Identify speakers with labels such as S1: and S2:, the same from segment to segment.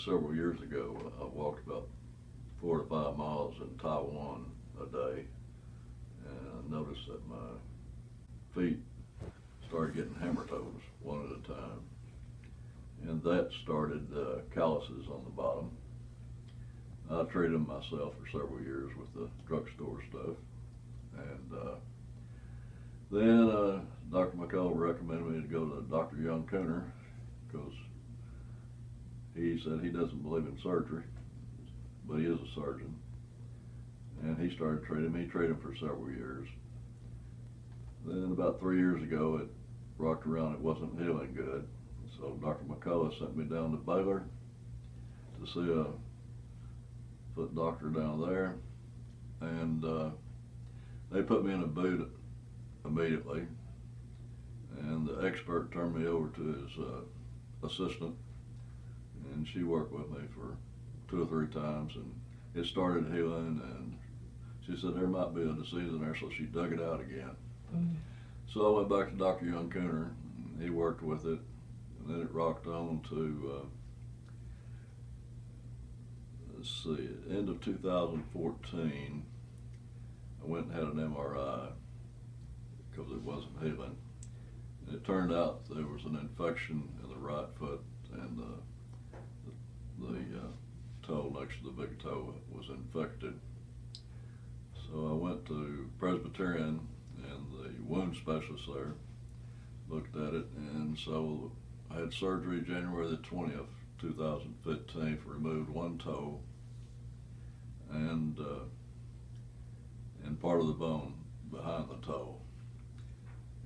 S1: several years ago, I walked about 4 to 5 miles in Taiwan a day, and I noticed that my feet started getting hammer toes one at a time, and that started calluses on the bottom. I treated them myself for several years with the drugstore stuff, and then Dr. McCullough recommended me to go to Dr. Young Cooner, because he said he doesn't believe in surgery, but he is a surgeon. And he started treating me. He treated him for several years. Then about 3 years ago, it rocked around, it wasn't healing good. So Dr. McCullough sent me down to Baylor to see a foot doctor down there. And they put me in a boot immediately. And the expert turned me over to his assistant. And she worked with me for 2 or 3 times, and it started healing, and she said there might be a disease in there, so she dug it out again. Mm-hmm. So I went back to Dr. Young Cooner, and he worked with it, and then it rocked on to, let's see, end of 2014, I went and had an MRI because it wasn't healing. And it turned out there was an infection in the right foot, and the toe next to the big toe was infected. So I went to Presbyterian, and the wound specialist there looked at it, and so I had surgery January the 20th, 2015, for removed one toe and part of the bone behind the toe.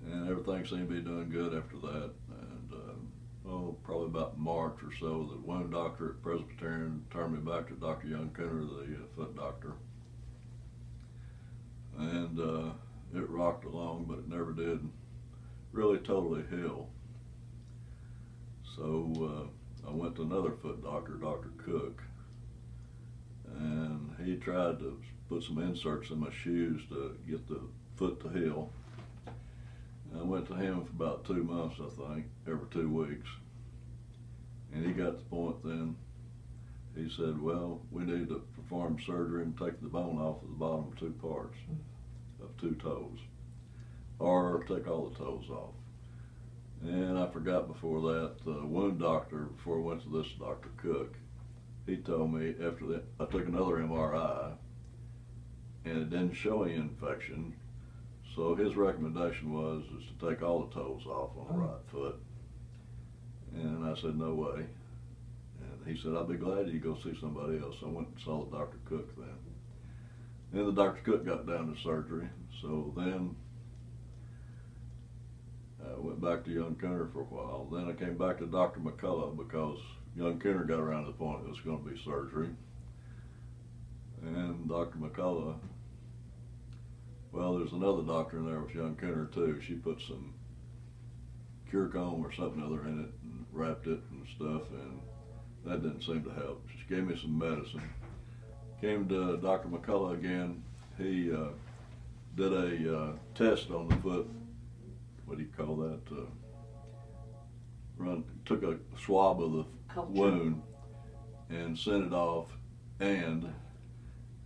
S1: And everything seemed to be doing good after that. And probably about March or so, the wound doctor at Presbyterian turned me back to Dr. Young Cooner, the foot doctor. And it rocked along, but it never did really totally heal. So I went to another foot doctor, Dr. Cook, and he tried to put some inserts in my shoes to get the foot to heal. I went to him for about 2 months, I think, every 2 weeks. And he got to the point then, he said, well, we need to perform surgery and take the bone off of the bottom 2 parts of 2 toes, or take all the toes off. And I forgot before that, the wound doctor, before I went to this Dr. Cook, he told me after that, I took another MRI, and it didn't show any infection. So his recommendation was to take all the toes off on the right foot. And I said, no way. And he said, I'll be glad you go see somebody else. So I went and saw the Dr. Cook then. Then the Dr. Cook got down to surgery. So then I went back to Young Cooner for a while. Then I came back to Dr. McCullough because Young Cooner got around to the point it was going to be surgery. And Dr. McCullough, well, there's another doctor in there with Young Cooner too. She put some cure comb or something other in it and wrapped it and stuff, and that didn't seem to help. She gave me some medicine. Came to Dr. McCullough again. He did a test on the foot. What do you call that? Took a swab of the wound and sent it off, and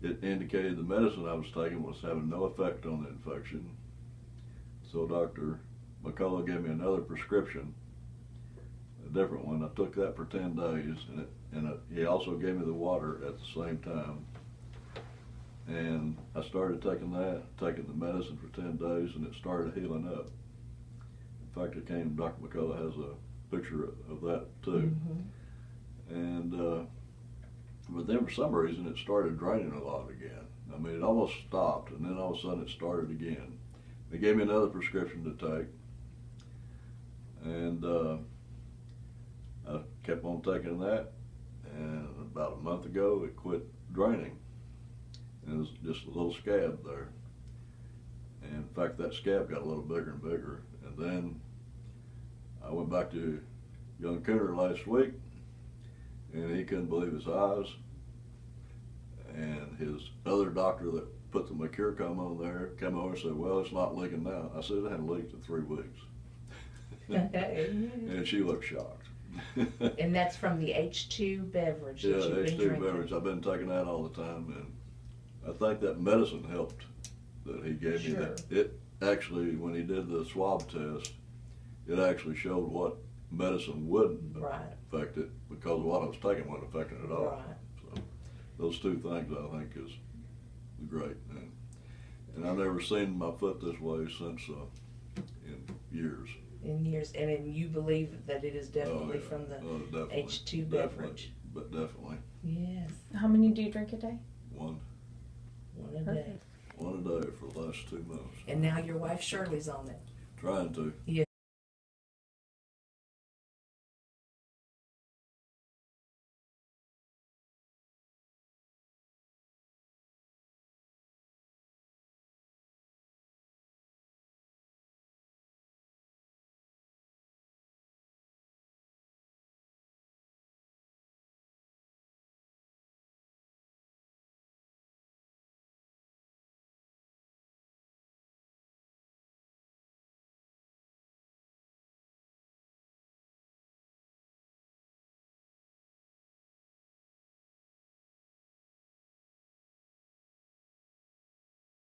S1: it indicated the medicine I was taking was having no effect on the infection. So Dr. McCullough gave me another prescription, a different one. I took that for 10 days, and he also gave me the water at the same time. And I started taking the medicine for 10 days, and it started healing up. In fact, Dr. McCullough has a picture of that too. Mm-hmm. And but then for some reason it started draining a lot again. I mean, it almost stopped, and then all of a sudden it started again. They gave me another prescription to take, and I kept on taking that, and about a month ago it quit draining. And it was just a little scab there. And in fact, that scab got a little bigger and bigger. And then I went back to Young Cooner last week, and he couldn't believe his eyes. And his other doctor that put the mercure comb on there came over and said, well, it's not leaking now. I said, it hadn't leaked in 3 weeks. And she looked shocked.
S2: And that's from the H2 beverage that
S1: Yeah,
S2: you've been
S1: H2
S2: drinking.
S1: beverage. I've been taking that all the time, and I think that medicine helped that he gave me.
S2: Sure.
S1: That it actually, when he did the swab test, it actually showed what medicine would
S2: Right.
S1: affect it, because what I was taking wasn't affecting it at all.
S2: Right.
S1: So those two things I think is great, and I've never seen my foot this way since in years.
S2: In years, and you believe that it is definitely
S1: yeah.
S2: from the
S1: Definitely.
S2: H2
S1: Definitely.
S2: beverage.
S1: But definitely
S2: Yes,
S3: How many do you drink a day?
S1: one
S2: one a day.
S3: Perfect.
S1: a day for the last 2 months.
S2: And now your wife Shirley's on it.
S1: Trying to.
S2: Yes.